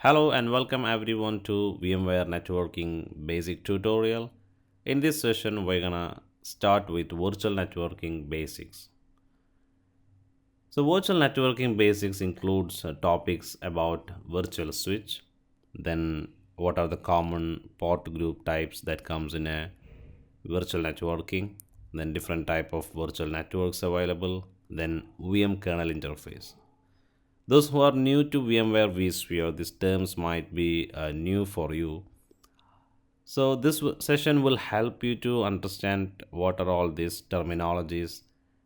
Hello and welcome everyone to VMware Networking Basic Tutorial. In this session, we're gonna start with virtual networking basics. So, virtual networking basics includes topics about virtual switch, then what are the common port group types that comes in a virtual networking, then different type of virtual networks available, then VM kernel interface. Those who are new to VMware vSphere, these terms might be new for you. So, this session will help you to understand what are all these terminologies,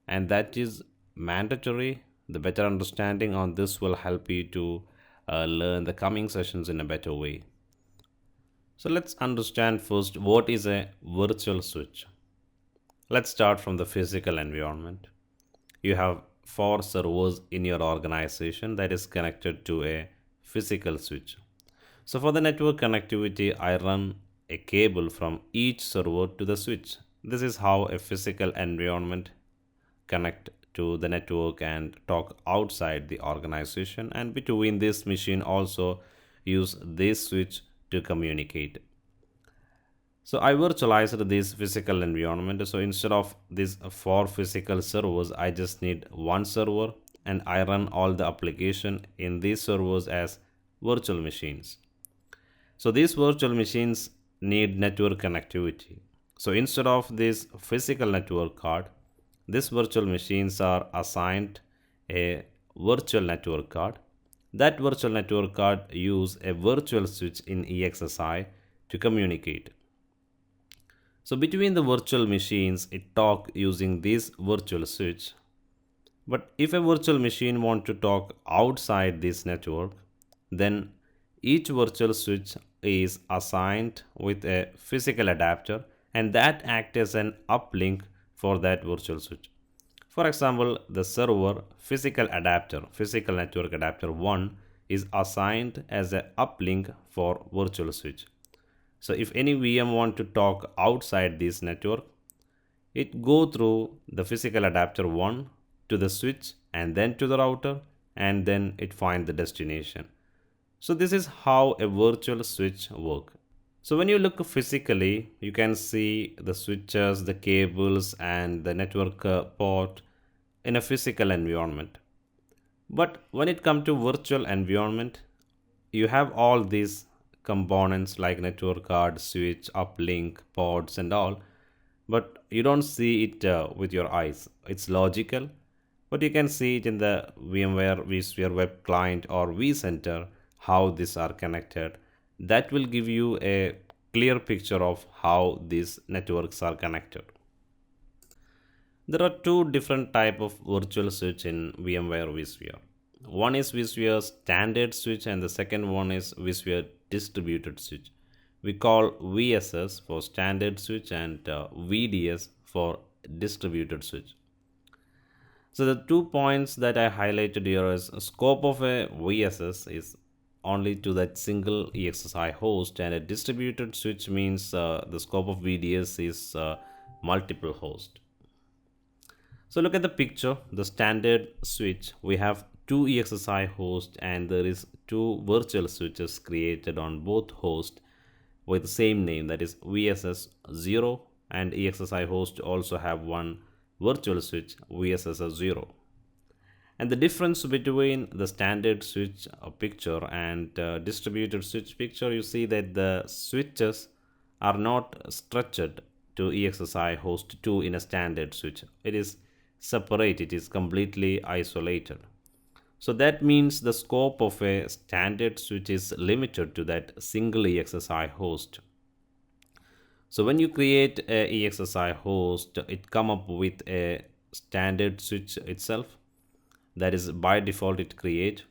and that is mandatory. The better understanding on this will help you to learn the coming sessions in a better way. So, let's understand first what is a virtual switch. Let's start from the physical environment. You have four servers in your organization that is connected to a physical switch. So for the network connectivity, I run a cable from each server to the switch. This is how a physical environment connect to the network and talk outside the organization, and between this machine also use this switch to communicate. So I virtualized this physical environment. So instead of these four physical servers, I just need one server and I run all the application in these servers as virtual machines. So these virtual machines need network connectivity. So instead of this physical network card, these virtual machines are assigned a virtual network card. That virtual network card use a virtual switch in EXSI to communicate. So between the virtual machines, it talk using this virtual switch. But if a virtual machine want to talk outside this network, then each virtual switch is assigned with a physical adapter and that act as an uplink for that virtual switch. For example, the server physical network adapter 1 is assigned as a uplink for virtual switch. So if any VM want to talk outside this network, it go through the physical adapter 1 to the switch and then to the router, and then it find the destination. So this is how a virtual switch work. So when you look physically, you can see the switches, the cables and the network port in a physical environment. But when it comes to virtual environment, you have all these components like network card, switch, uplink, pods and all, but you don't see it with your eyes. It's logical, but you can see it in the VMware vSphere web client or vCenter how these are connected. That will give you a clear picture of how these networks are connected. There are two different type of virtual switch in VMware vSphere. One is vSphere standard switch and the second one is vSphere distributed switch. We call VSS for standard switch and VDS for distributed switch. So the 2 points that I highlighted here is scope of a VSS is only to that single EXSI host, and a distributed switch means the scope of VDS is multiple host. So look at the picture, the standard switch. We have two EXSI hosts and there is two virtual switches created on both hosts with the same name, that is VSS 0, and EXSI host also have one virtual switch VSS 0. And the difference between the standard switch picture and distributed switch picture, you see that the switches are not stretched to EXSI host 2 in a standard switch. It is separate, it is completely isolated. So that means the scope of a standard switch is limited to that single EXSI host. So when you create a EXSI host, it come up with a standard switch itself, that is by default it create.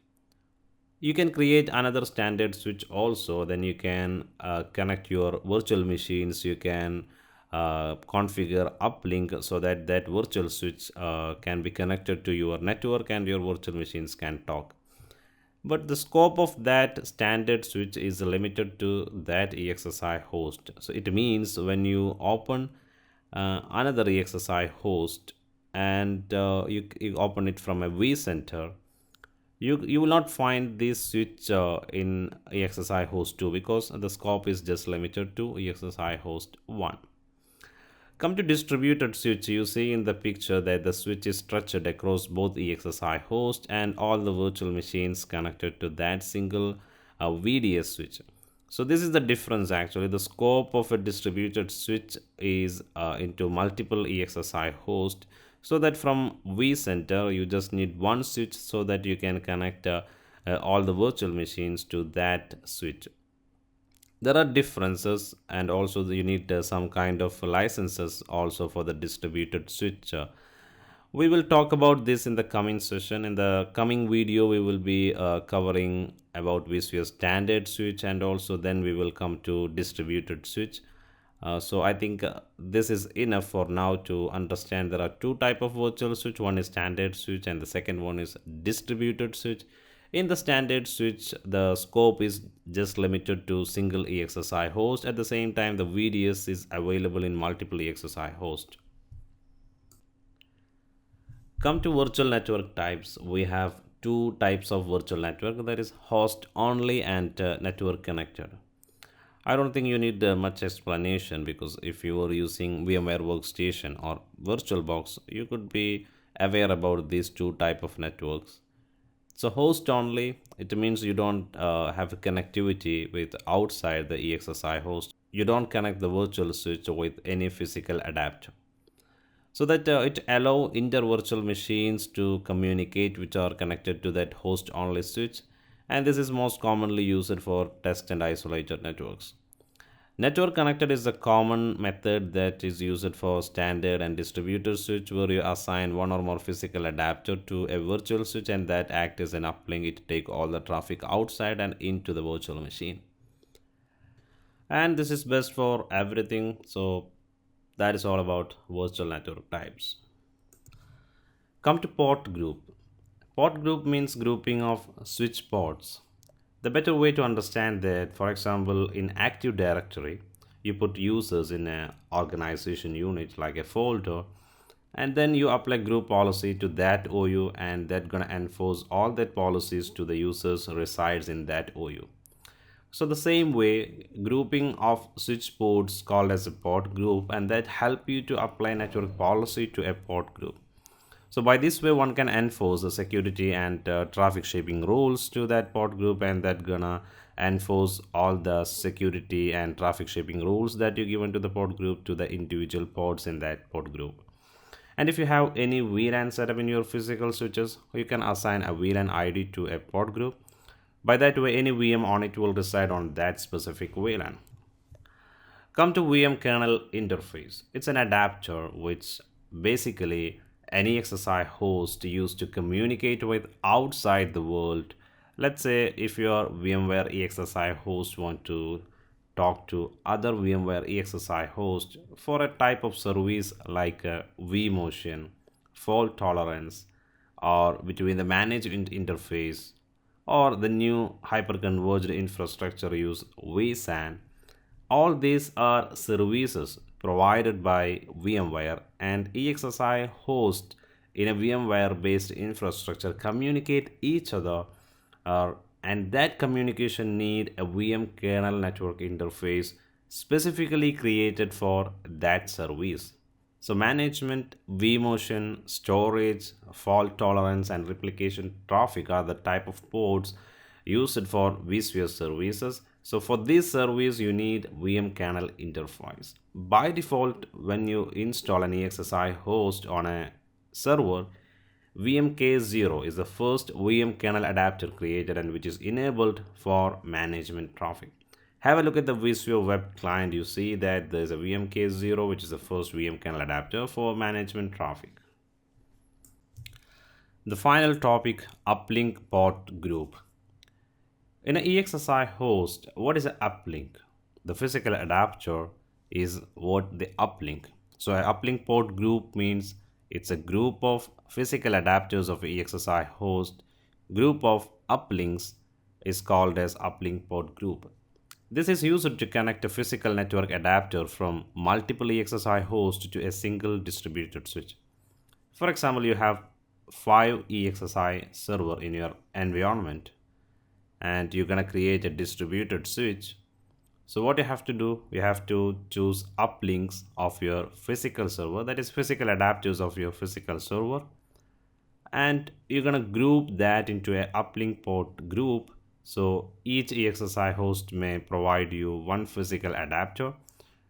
You can create another standard switch also, then you can connect your virtual machines, you can configure uplink so that that virtual switch can be connected to your network and your virtual machines can talk. But the scope of that standard switch is limited to that EXSI host. So it means when you open another EXSI host and you open it from a vCenter, You will not find this switch in EXSI host 2 because the scope is just limited to EXSI host 1. Come to distributed switch, you see in the picture that the switch is stretched across both EXSI host and all the virtual machines connected to that single VDS switch. So this is the difference actually. The scope of a distributed switch is into multiple EXSI host, so that from vCenter you just need one switch so that you can connect all the virtual machines to that switch. There are differences, and also you need some kind of licenses also for the distributed switch. We will talk about this in the coming session. In the coming video we will be covering about vSphere standard switch, and also then we will come to distributed switch. So I think this is enough for now to understand there are two type of virtual switch. One is standard switch and the second one is distributed switch. In the standard switch, the scope is just limited to single EXSI host. At the same time, the VDS is available in multiple EXSI host. Come to virtual network types. We have two types of virtual network, that is host only and network connected. I don't think you need much explanation, because if you are using VMware Workstation or VirtualBox, you could be aware about these two type of networks. So host only, it means you don't have connectivity with outside the EXSI host. You don't connect the virtual switch with any physical adapter. So that it allow inter-virtual machines to communicate which are connected to that host only switch, and this is most commonly used for test and isolated networks. Network connected is a common method that is used for standard and distributed switch, where you assign one or more physical adapter to a virtual switch and that act as an uplink. It take all the traffic outside and into the virtual machine. And this is best for everything. So that is all about virtual network types. Come to port group. Port group means grouping of switch ports. The better way to understand that, for example, in Active Directory, you put users in an organization unit like a folder, and then you apply group policy to that OU, and that gonna enforce all that policies to the users resides in that OU. So the same way, grouping of switch ports called as a port group, and that help you to apply network policy to a port group. So by this way, one can enforce the security and traffic shaping rules to that port group, and that gonna enforce all the security and traffic shaping rules that you given to the port group to the individual ports in that port group. And if you have any VLAN setup in your physical switches, you can assign a VLAN ID to a port group. By that way, any VM on it will reside on that specific VLAN. Come to VM Kernel Interface. It's an adapter which basically any EXSI host used to communicate with outside the world. Let's say if your VMware EXSI host want to talk to other VMware EXSI host for a type of service like vMotion, fault tolerance, or between the management interface, or the new hyperconverged infrastructure use vSAN. All these are services provided by VMware, and EXSI hosts in a VMware based infrastructure communicate each other, and that communication need a VM kernel network interface specifically created for that service. So management, vMotion, storage, fault tolerance, and replication traffic are the type of ports used for vSphere services. So for this service, you need VM kernel interface. By default, when you install an EXSI host on a server, VMK0 is the first VM kernel adapter created, and which is enabled for management traffic. Have a look at the vSphere web client. You see that there is a VMK0, which is the first VM kernel adapter for management traffic. The final topic, uplink port group. In an EXSI host, what is an uplink? The physical adapter is what the uplink. So an uplink port group means it's a group of physical adapters of EXSI host. Group of uplinks is called as uplink port group. This is used to connect a physical network adapter from multiple EXSI hosts to a single distributed switch. For example, you have 5 EXSI server in your environment, and you're gonna create a distributed switch. So what you have to do, you have to choose uplinks of your physical server, that is physical adapters of your physical server, and you're gonna group that into a uplink port group. So each EXSI host may provide you one physical adapter.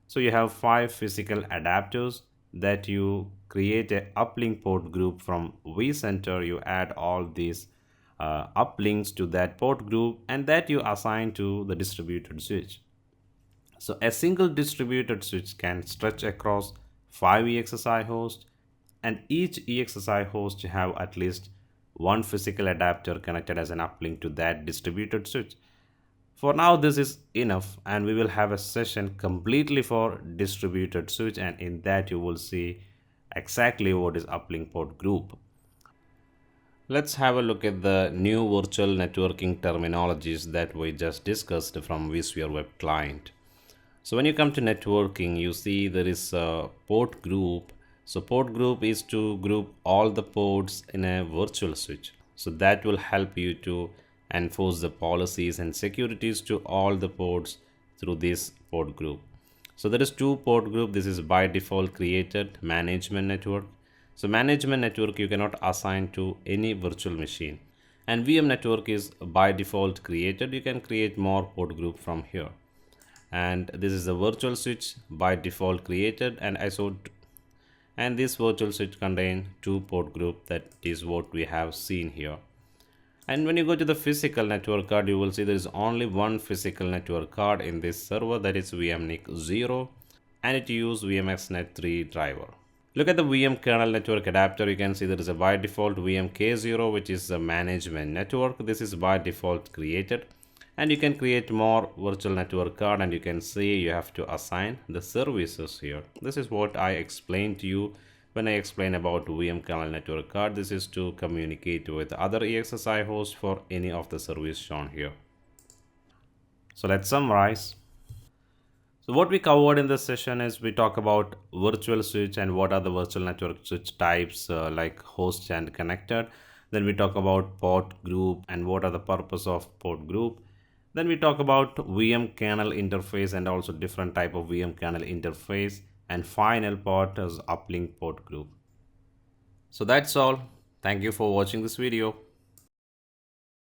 So you have 5 physical adapters that you create a uplink port group from vCenter. You add all these uplinks to that port group, and that you assign to the distributed switch. So a single distributed switch can stretch across 5 EXSI hosts, and each EXSI host have at least one physical adapter connected as an uplink to that distributed switch. For now, this is enough, and we will have a session completely for distributed switch, and in that you will see exactly what is uplink port group. Let's have a look at the new virtual networking terminologies that we just discussed from vSphere web client. So when you come to networking, you see there is a port group. So port group is to group all the ports in a virtual switch. So that will help you to enforce the policies and securities to all the ports through this port group. So there is two port group. This is by default created management network. So management network you cannot assign to any virtual machine. And VM network is by default created. You can create more port group from here. And this is the virtual switch by default created, and and this virtual switch contain two port group. That is what we have seen here. And when you go to the physical network card, you will see there is only one physical network card in this server, that is VMNIC 0, and it uses VMXNet 3 driver. Look at the VM kernel network adapter. You can see there is a by default VMK0, which is the management network. This is by default created, and you can create more virtual network card, and you can see you have to assign the services here. This is what I explained to you when I explain about VM kernel network card. This is to communicate with other EXSI hosts for any of the service shown here. So let's summarize. So what we covered in this session is we talk about virtual switch and what are the virtual network switch types, like host and connected. Then we talk about port group and what are the purpose of port group. Then we talk about VM kernel interface and also different type of VM kernel interface. And final part is uplink port group. So that's all. Thank you for watching this video.